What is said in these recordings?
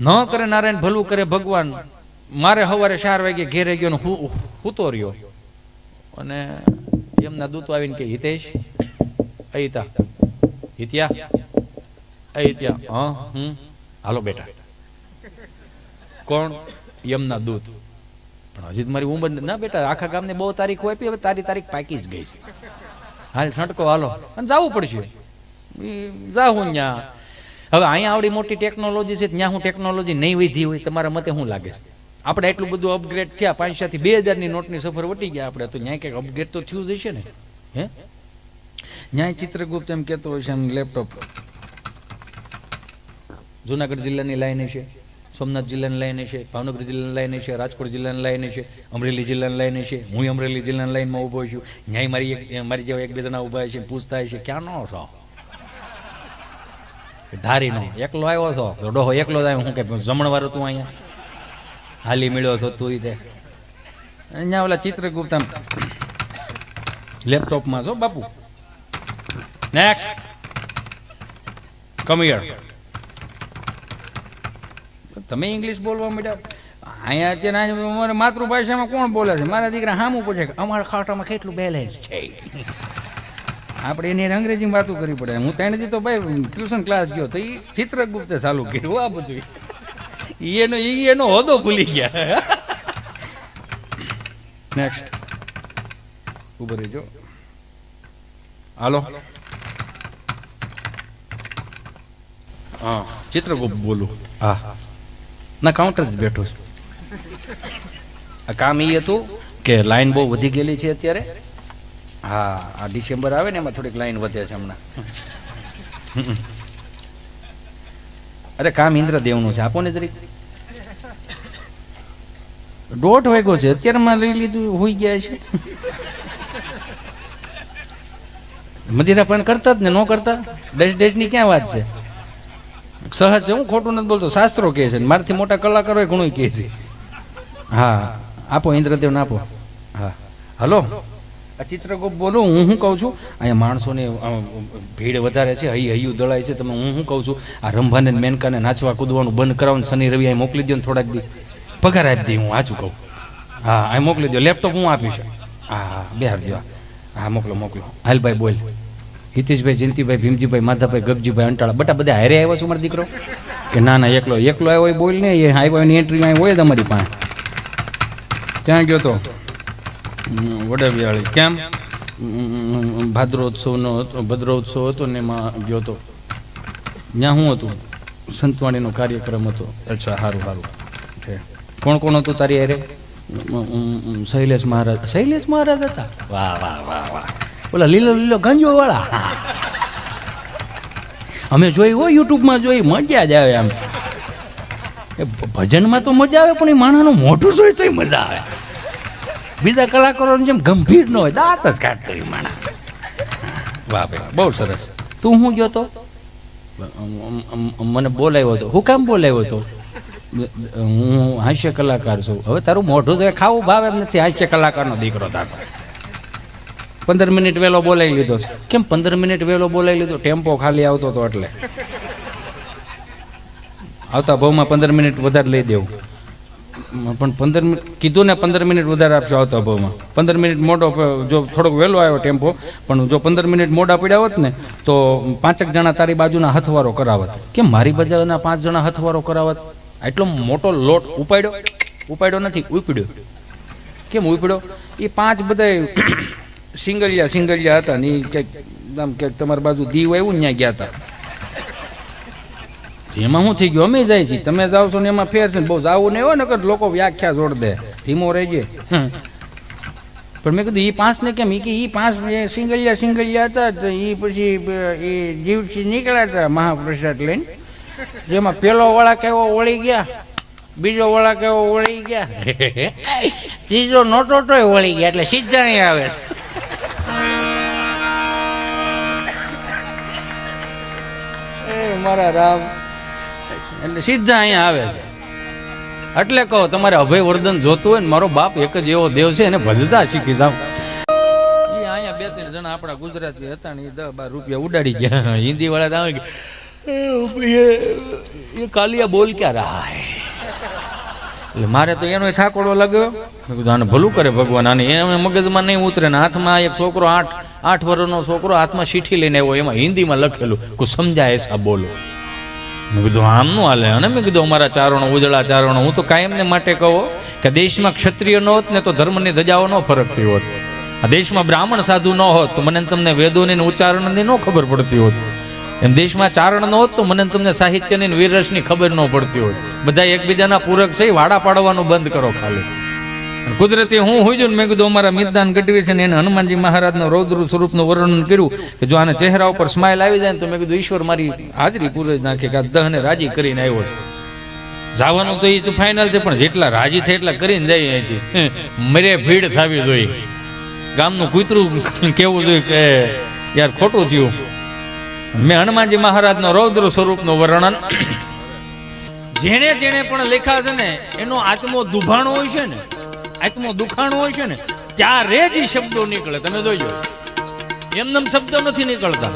ન કરે નારાયણ ભલું કરે ભગવાન. મારે સવારે 4 વાગે ઘેરે ગયો ને હૂતો રહ્યો અને એમના દૂતો આવીને કે હિતેશ અહિતા હિત્યા અહિત્યા હા હાલો બેટા. કોણ? યમના દૂત. પણ હજી મારી ઉંમર ના બેટા, આખા ગામને 2 તારીખ આપી, હવે તારી તારીખ પાકી જ ગઈ છે. હાલ છંટકો હાલો અને જવું પડશે. જાઉં ત્યાં. હવે અહીંયા આવડી મોટી ટેકનોલોજી છે, ત્યાં હું ટેકનોલોજી નહીં વધી હોય તમારા મતે શું લાગે છે? આપણે એટલું બધું અપગ્રેડ થયા, 500 થી 2000 નોટની સફર વટી ગયા આપણે, તો ત્યાં કંઈક અપગ્રેડ તો થયું જ હશે ને. હે ન્યાય ચિત્રગુપ્ત એમ કહેતો હોય છે એમ લેપટોપ જુનાગઢ જિલ્લાની લાઈન છે, સોમનાથ જિલ્લાની લાઈન છે, ભાવનગર જિલ્લાની લાઈન છે, રાજકોટ જિલ્લાની લાઈન છે, અમરેલી જિલ્લાની લાઈન છે. હું અમરેલી જિલ્લાની લાઈનમાં ઊભો છું. ન્યાય મારી જેવા 1-2 જણા ઊભા છે, પૂછતા છે ક્યાં નો છો? ધારી નો એકલો આવ્યો છો? ડોહો એકલો જ આવ્યો? હું કે જમણવાર તું અહીંયા હાલી મળ્યો છો તું રીતે? અહીંયા ઓલા ચિત્રગુપ્ત લેપટોપમાં છો બાપુ. Next come here. તમે ઇંગ્લિશ બોલવા માંડ્યા. અહીંયા અત્યારે માતૃભાષામાં કોણ બોલે છે? મારા દીકરા સામું પૂછે કે અમારા ખાટામાં કેટલું બેલેન્સ છે. આપણે એની અંગ્રેજીમાં વાતો કરવી પડે. હું 3 દી તો ભાઈ ટ્યુશન ક્લાસ ગયો તો એ ચિત્રગુપ્તે ચાલુ કર્યું. આ બધું એનો હોદો ભૂલી ગયા. નેક્સ્ટ ઉભો રહેજો. હાલો હા ચિત્રગુપ્ત બોલું. હા ના કાઉન્ટર જ બેઠો છું. આ કામ એ હતું કે લાઈન બહુ વધી ગયેલી છે અત્યારે. હા આ ડિસેમ્બર આવે ને એમાં થોડીક લાઈન વધે છે હમણાં. અરે કામ ઇન્દ્રદેવનું છે, આપો ને જરીક. 1:30 વાગ્યો છે અત્યારમાં લઈ લીધું, હોઈ ગયા છે. મદિરા પણ કરતા જ ને, ન કરતા ડેશ ની ક્યાં વાત છે? સહજ છે, હું ખોટું નથી બોલતો. શાસ્ત્રો કહે છે, મારાથી મોટા કલાકારો ઘણું કહે છે. હા આપો ઇન્દ્રદેવ ને આપો. હા હલો આ ચિત્રગુપ્ત બોલું. હું શું કહું છું, અહીંયા માણસોને ભીડ વધારે છે, હૈયું દળાય છે. તમે હું શું કહું છું, આ રંભાને મેનકાને નાચવા કૂદવાનું બંધ કરાવો. શનિ રવિ અહીં મોકલી દો ને થોડાક દી પગાર આપી દઈ. હું સાચું કહું. હા અહીં મોકલી દો. લેપટોપ હું આપીશ. હા બિહાર દેવા. હા મોકલો મોકલો. હાલભાઈ બોલ. હિતેશભાઈ, જયંતિભાઈ, ભીમજીભાઈ, માધાભાઈ, ગગજીભાઈ, અંટાળા બટા બધા હારે આવ્યા છો મારો દીકરો? કે ના ના એકલો આવ્યો બોલ ને. એ આવ્યો એની એન્ટ્રી હોય તમારી પાસે. ત્યાં ગયો તો વડાવિયાળી. કેમ? ભદ્રોત્સવ હતો ને એમાં ગયો તો. ત્યાં શું હતું? સંતવાણીનો કાર્યક્રમ હતો. અચ્છા સારું સારું છે. કોણ કોણ હતું તારી હારે? શૈલેષ મહારાજ. શૈલેષ મહારાજ હતા? વાહ વાહ વાહ વાહ. ઓલા લીલો લીલો ગંજો વાળા અમે જોઈ હોય યુટ્યુબમાં જોઈ, મજા જ આવે. આમ ભજનમાં તો મજા આવે પણ એ માણાનું મોઢું જોઈ તોય મજા આવે. બીજા કલાકારોની જેમ ગંભીર ન હોય, દાંત જ કાઢતો એ માણા. વાહ ભાઈ બહુ સરસ. તું શું ગયો તો? મને બોલાવ્યો હતો. હું કામ બોલાવ્યો હતો? હું હાસ્ય કલાકાર છું. હવે તારું મોઢું જોઈએ ખાવું ભાવે એમ નથી. હાસ્ય કલાકારનો દીકરો થતો. 15 મિનિટ વહેલો બોલાવી લીધો. કેમ 15 મિનિટ વહેલો બોલાવી લીધો? ટેમ્પો ખાલી આવતો હતો એટલે. આવતા ભાવમાં 15 મિનિટ વધારે લઈ દેવું. પણ 15 મિનિટ કીધું ને, 15 મિનિટ વધારે આપશો આવતા ભાવમાં. 15 મિનિટ મોડો, જો થોડોક વહેલો આવ્યો ટેમ્પો, પણ જો 15 મિનિટ મોડા પડ્યા હોત ને તો 5 જણા તારી બાજુના હથવારો કરાવત. કેમ મારી બાજુના 5 જણા હથવારો કરાવત? એટલો મોટો લોટ ઉપાડ્યો નથી, ઉપડ્યો. કેમ ઉપડ્યો? એ 5 બધા સિંગલિયા હતા ને ક્યાંક તમારી બાજુ દીવ આવ્યું ને ત્યાં ગયા હતા. એમાં શું થઈ ગયું? અમે જાય છીએ, તમે જાઓ છો ને એમાં ફેર છે. બહુ જાવું નહીં હોય ને કે લોકો વ્યાખ્યા જોડ દે, ધીમો રહેજે. પણ મેં કીધું એ 5 ને કેમ? એ 5 સિંગલિયા હતા. તો એ પછી એ જીવથી નીકળ્યા હતા મહાપ્રસાદ લઈને. જેમાં પેલો વાળા કેવો વળી ગયા, બીજો વાળા કેવો વળી ગયા, ત્રીજો નોટો વળી ગયા. એટલે સીધા અહીં આવે છે. મારા રામ, એટલે સીધા અહીંયા આવે છે. એટલે કહો તમારે અભયવર્ધન જોતું હોય ને, મારો બાપ એક જ એવો દેવ છે, એને ભજતા શીખી જાવ. એ અહીંયા 2-3 જણા આપણા ગુજરાતી હતા ને, 10-12 રૂપિયા ઉડાડી ગયા. હિન્દી વાળા આવે કે ये कालिया बोल क्या रहा है? એટલે મારે તો એનો થાકોડો લાગ્યો. મેં કીધું આને ભલું કરે ભગવાન, આને એને મગજમાં નહીં ઉતરે ને. હાથમાં એક છોકરો 8 વર્ષનો છોકરો હાથમાં ચીઠી લઈને આવ્યો, એમાં હિન્દીમાં લખેલું કુ સમજાય એસા બોલો. મેં કીધું આમ નું હાલે. અને મેં કીધું અમારા ચારણો ઉજળા ચારણો, હું તો કાયમને માટે કહું કે દેશમાં ક્ષત્રિય ન હોત ને તો ધર્મની ધજાઓ ન ફરકતી હોત. આ દેશમાં બ્રાહ્મણ સાધુ ન હોત તો મને તમને વેદોની ઉચ્ચારણની ન ખબર પડતી હોત. એમ દેશમાં ચારણ ન હોત તો મને તમને સાહિત્યની વીરરસની ખબર ન પડતી હોત. બધા એકબીજાના પૂરક છે, વાડા પાડવાનું બંધ કરો ખાલી. કુદરતી હું હોય છું. મેં કીધું અમારા મિતદાન ગઢવી છે ને એને હનુમાનજી મહારાજના રૌદ્ર સ્વરૂપનું વર્ણન કર્યું કે જો આને ચહેરા ઉપર સ્માઇલ આવી જાય ને તો મેં કીધું ઈશ્વર મારી હાજરી પૂરી નાખે કે આ દહને રાજી કરીને આવ્યો છે. જવાનું તો એ તો ફાઇનલ છે, પણ જેટલા રાજી થાય એટલા કરીને જાય અહીંથી. મરે ભીડ થવી જોઈએ, ગામનું કૂતરું કેવું જોઈએ કે યાર ખોટું થયું. મેં હનુમાનજી મહારાજના રૌદ્ર સ્વરૂપનું વર્ણન જેને જેને પણ લેખા છે ને એનો આત્મો દુભાણો હોય છે ને, આત્મો દુખાણો હોય છે ને, ત્યારે જ શબ્દો નીકળે. તમે જોજો, એમનેમ શબ્દ નથી નીકળતા.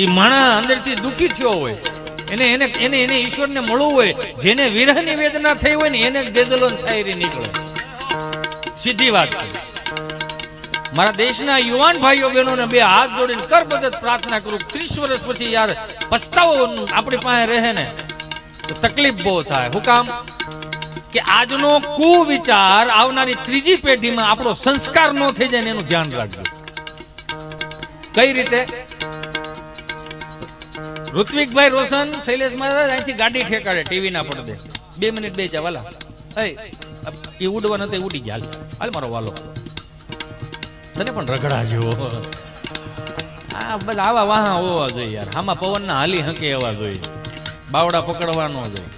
એ માણા અંદરથી દુઃખી થયો હોય, એને ઈશ્વરને મળવું હોય, જેને વિરહની વેદના થઈ હોય ને એને ગઝલો શાયરી નીકળે. સીધી વાત છે. મારા દેશના યુવાન ભાઈઓ બહેનોને બે હાથ જોડીને કરબદ્ધ પ્રાર્થના કરું, 30 વર્ષ પછી યાર પસ્તાવો આપણી પાસે રહે ને તો તકલીફ બહુ થાય. હું કામ કે આજનો કુવિચાર આવનારી ત્રીજી પેઢીમાં આપણો સંસ્કાર ન થઈ જાય ને એનું ધ્યાન રાખજો. કઈ રીતે? ઋત્વિકભાઈ રોશન શૈલેષ મહારાજ અહીંથી ગાડી ઠેકાડે ટીવી ના પડદે, 2 મિનિટ બે વાલા એ ઉડવા નથી, ઉડી ગયા, હાલ મારો વાલો તને પણ રગડા જેવો. આ બધા આવા વાહા હોવા જોઈએ યાર, આમાં પવનના હાલી હંકે એવા જોઈએ, બાવડા પકડવા ન જોઈએ.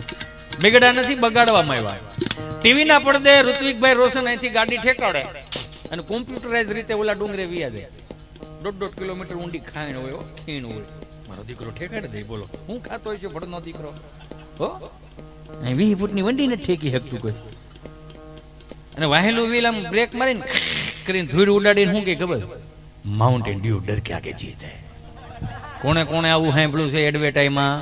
બગડા નથી, બગાડવામાં આવ્યા. ટીવી ના પડદે ઋત્વિકભાઈ રોશન અહીંથી ગાડી ઠેકાડે અને કોમ્પ્યુટરાઇઝ રીતે ઓલા ડુંગરે વિયા જાય. 1.5 કિલોમીટર ઊંડી ખાણ હોય, ખીણ હોય. મારો દીકરો ઠેકાડે દે, બોલો હું ખાતો હોય છે ભડનો દીકરો. હો 20 ફૂટની વંડી ને ઠેકી શકતું કોઈ. અને વાહેલું વ્હીલ આમ બ્રેક મારીને કરીને ધૂળ ઉડાડીને શું કે ખબર? માઉન્ટેન ડ્યુ ડર કે આગે જીત હે. કોણે કોણે આવું સાંભળ્યું છે એડવર્ટાઈઝમાં?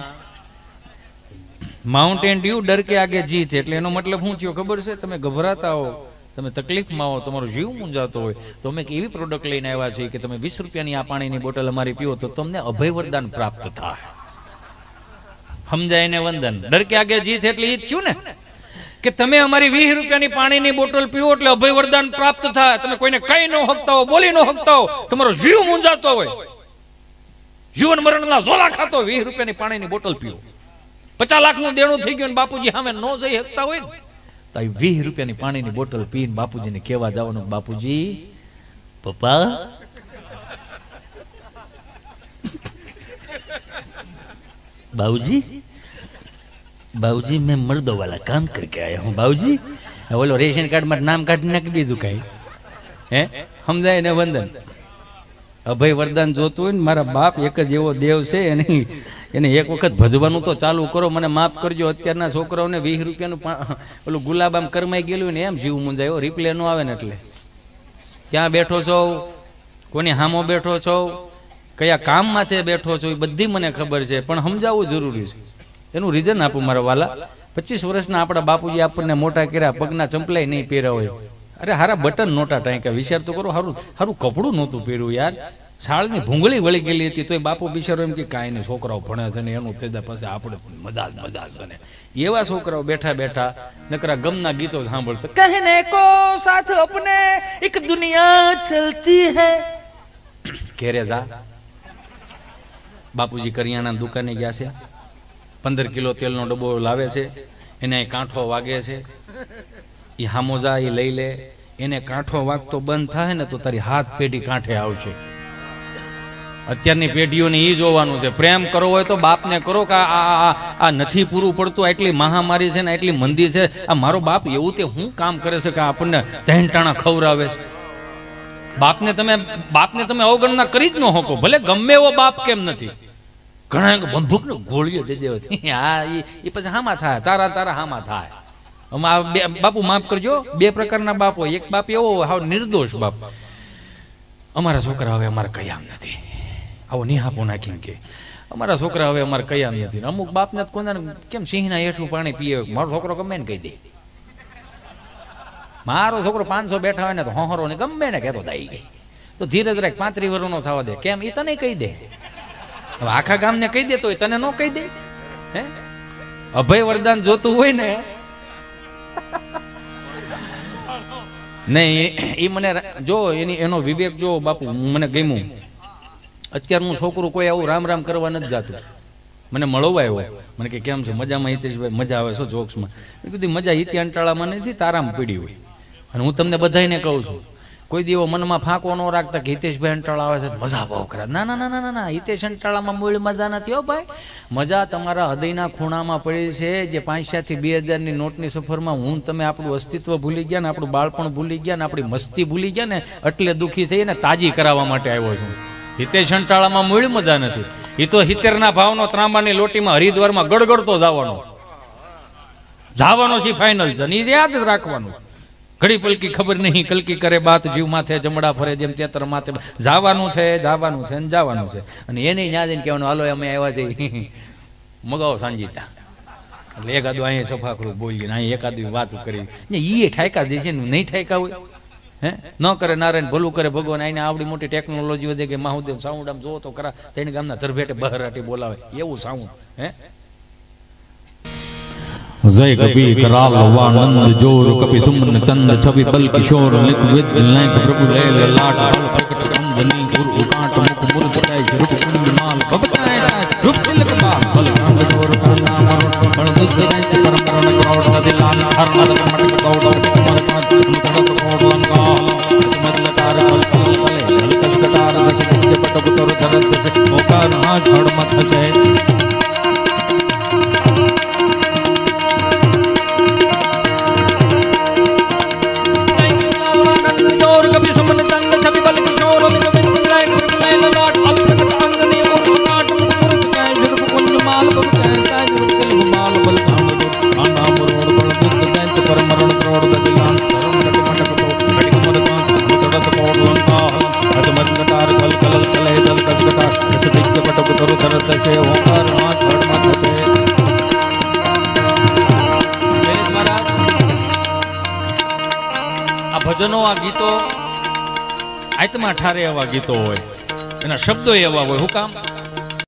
માઉન્ટેન ડ્યુ ડર કે આગે જીત. એટલે એનો મતલબ શું થયો ખબર છે? તમે ગભરાતા હો, તમે તકલીફમાં હો, તમારો જીવ મૂંઝાતો હોય તો અમે એવી પ્રોડક્ટ લઈને આવ્યા છીએ કે તમે 20 રૂપિયાની આ પાણીની બોટલ અમારી પીવો તો તમને અભય વરદાન પ્રાપ્ત થાય. સમજાય ને વંદન? ડર કે આગે જીત એટલે એ જ થયું ને કે તમે અમારી 20 રૂપિયાની પાણીની બોટલ પીવો એટલે અભય વરદાન પ્રાપ્ત થાય. તમે કોઈને કઈ ન હકતા હો, બોલી ન હકતા હો, તમારો જીવ મૂંઝાતો હોય, જીવન મરણના ઝોલા ખાતો 20 રૂપિયાની પાણીની બોટલ પીવો. 50 લાખનું દેણું થઈ ગયું બાપુજી સામે ન જઈ શકતા હોય ને તો 20 રૂપિયાની પાણીની બોટલ પીને બાપુજીને કહેવા જવાનું, બાપુજી પપ્પા बाबूजी मैं मर्दों वाला काम करके आया हूँ बाबूजी. बोलो रेशन कार्ड में नाम काઢી નાખી દીધું કઈ હે? સમજાય ને વંદન? અભય વરદાન જોતું હોય ને મારા બાપ એક જ એવો દેવ છે, એને એક વખત ભજવાનું તો ચાલુ કરો. મને માફ કરજો, અત્યારના છોકરાઓને 20 રૂપિયાનું ઓલું ગુલાબ આમ કરમાઈ ગયેલું ને એમ જીવ મૂંઝાયો. રિપ્લે નો આવે ને એટલે ક્યાં બેઠો છો, કોની હામો બેઠો છો, કયા કામ માથે બેઠો છો એ બધી મને ખબર છે, પણ સમજાવવું જરૂરી છે. એનું રીઝન આપું મારા વાલા. 25 વર્ષના આપણા બાપુજી આપણને મોટા કર્યા, પગના ચંપલાય નહીં પહેર્યા હોય. અરે હારા બટન નહોતા ટાંક્યા. વિચાર તો કરો, હારું કપડું નહોતું પહેર્યું યાર. શાળની ભૂંગળી વળી ગયેલી હતી તો એ બાપુ બિચારો એમ કે કાંઈ નહીં, છોકરાઓ ભણે છે ને એનું થઈ જાય પછી આપણે મજા છે ને. એવા છોકરાઓ બેઠા બેઠા નકરા ગમના ગીતો સાંભળતો, કહેને કો સાથ અપને એક દુનિયા ચલતી હૈ. ઘેરે જા. બાપુજી કરિયાણા દુકાને ગયા છે, 15 કિલો તેલનો ડબ્બો લાવે છે, એને કાંઠો વાગે છે. એ હામોજા એ લઈ લે. એને કાંઠો વાગતો બંધ થાય ને તો તારી હાથ પેઢી કાંઠે આવશે. અત્યારની પેઢીઓને એ જોવાનું છે. પ્રેમ કરવો હોય તો બાપને કરો કે આ નથી પૂરું પડતું, આટલી મહામારી છે ને આટલી મંદી છે, આ મારો બાપ એવું તે હું કામ કરે છે કે આપણને તહેંટાણા ખવડાવે છે. બાપને તમે અવગણના કરી જ ન શકો, ભલે ગમે એવો બાપ કેમ નથી. ઘણા બંદૂક નો ગોળીઓ દે દેવાથી હા એ પછી હામાં થાય, તારા હામાં થાય. બાપુ માફ કરજો, 2 પ્રકારના બાપ હોય. એક બાપ એવો હાવ નિર્દોષ બાપ, અમારા છોકરા હવે અમારે કઈ આમ નથી, આવો નિહાપો નાખીને કે અમારા છોકરા હવે અમારે કયા નથી. અમુક બાપને કોને કેમ સિંહના હેઠું પાણી પીએ, મારો છોકરો ગમે ને કહી દે. મારો છોકરો 500 બેઠા હોય ને તો હોહરો ને ગમે ને કહેતો દાઈ ગઈ. તો ધીરજ રાખ, 35 વર્ષનો થવા દે. કેમ? એ તને કહી દે. હવે આખા ગામને કહી દે તો તને ન કહી દે? હે, અભય વરદાન જોતું હોય ને નહીં, એ મને જો એનો વિવેક જો બાપુ મને ગમ્યું. અત્યારનું છોકરું કોઈ આવું રામ રામ કરવા નથી જાતું. મને મળવા આવ્યો, મને કે કેમ છે, મજામાં હિતેશભાઈ? મજા આવે છો જોક્સમાં? મેં કીધું મજા હિતી અંટાળામાં નથી, તારામ પડી હોય. અને હું તમને બધાને કહું છું, કોઈ દીવો મનમાં ફાંકો ન રાખતા કે હિતેશભાઈ અંટાળા આવે છે મજા બહુ ખરા. ના ના ના ના ના, હિતેશ અંટાળામાં મૂળ મજા નથી હો ભાઈ. મજા તમારા હૃદયના ખૂણામાં પડી છે. જે 500 થી 2000ની નોટની સફરમાં હું તમે આપણું અસ્તિત્વ ભૂલી ગયા ને, આપણું બાળપણ ભૂલી ગયા ને, આપણી મસ્તી ભૂલી ગયા ને, એટલે દુઃખી થઈ ને તાજી કરાવવા માટે આવ્યો છું. હિતેશ અંટાળામાં મૂળ મજા નથી. એ તો 70ના ભાવનો ત્રાંબાની લોટીમાં હરિદ્વારમાં ગડગડતો જવાનો છે ફાઇનલ છે. યાદ જ રાખવાનું. ઘડી પલકી ખબર નહીં કલકી કરે બાત, જીવ માથે જમડા ફરે જેમ તેતર માથે. જવાનું છે જવાનું છે જવાનું છે. અને એને યાદ એને કહેવાનું હાલો અમે આવ્યા છે મગાવો સાંજીતા. એટલે એકાદું અહીંયા સફાકડું બોલીને અહીં એકાદું વાત કરી એ ઠાયકા દે છે ને, નહીં ઠાયકા હોય. હે ન કરે નારાયણ ભલું કરે ભગવાન. આઈને આવડી મોટી ટેકનોલોજી વધે કે મહાદેવ સાઉન્ડ આમ જોવો તો ખરા, તેને ગામના ધરભેટે બહરાટી બોલાવે એવું સાઉન્ડ. હે जय कबीर कराल वानंद जोर कपि सुमन तंद छवि बल किशोर लिख विद लैक प्रभु ले ललाट बल प्रकट कंदनी गुर उकाट मुख मुर्द कै रूप कुंड माल बबताय रूप तिलक बाल बल अंग जोर का नाम बल बुद्ध कै परम करोड़ दिलान हर नर मटक गौड़ मर का मुखड़ कोड़ लंका मदल तार बल कले जल कल कटार दस के पटक तोर धरत से ओकार ना झड़ मत है. ભજનો આ ગીતો આત્મા ઠારે એવા ગીતો હોય, એના શબ્દો એવા હોય. હું કામ